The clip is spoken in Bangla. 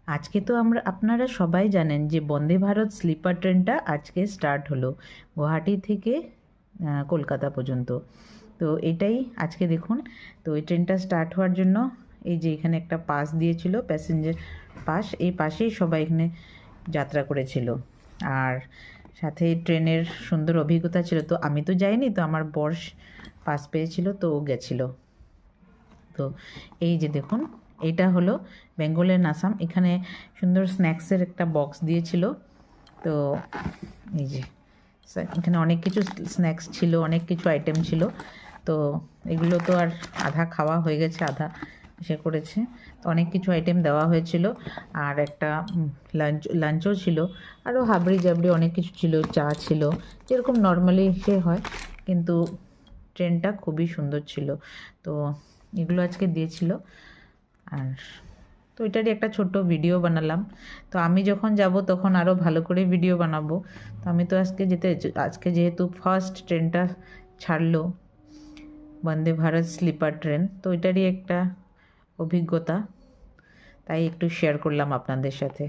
আজকে তো আপনারা সবাই জানেন যে বন্দে ভারত স্লিপার ট্রেনটা আজকে স্টার্ট হলো গুয়াহাটি থেকে কলকাতা পর্যন্ত। তো এটাই আজকে দেখুন। তো এই ট্রেনটা স্টার্ট হওয়ার জন্য এই যে এখানে একটা পাস দিয়েছিল, প্যাসেঞ্জার পাস, এই পাশেই সবাই এখানে যাত্রা করেছিল। আর সাথে ট্রেনের সুন্দর অভিজ্ঞতা ছিল। তো আমি তো যাইনি, তো আমার বর পাস পেয়েছিল, তো ও গেছিলো। তো এই যে দেখুন, এটা হলো বেঙ্গলের আসাম। এখানে সুন্দর স্ন্যাক্সের একটা বক্স দিয়েছিল। তো এই যে এখানে অনেক কিছু স্ন্যাক্স ছিল, অনেক কিছু আইটেম ছিল। তো এগুলো তো আর আধা খাওয়া হয়ে গেছে, আধা সে করেছে। তো অনেক কিছু আইটেম দেওয়া হয়েছিল, আর একটা লাঞ্চও ছিল, আরও হাবড়ি জাবড়ি অনেক কিছু ছিল, চা ছিল, যেরকম নর্মালি সে হয়। কিন্তু ট্রেনটা খুবই সুন্দর ছিল। তো এগুলো আজকে দিয়েছিল। আর তো এটারই একটা ছোট্ট ভিডিও বানালাম। তো আমি যখন যাব তখন আরও ভালো করে ভিডিও বানাবো। তো আমি তো আজকে যেহেতু ফার্স্ট ট্রেনটা ছাড়লো বন্দে ভারত স্লিপার ট্রেন, তো এটারই একটা অভিজ্ঞতা, তাই একটু শেয়ার করলাম আপনাদের সাথে।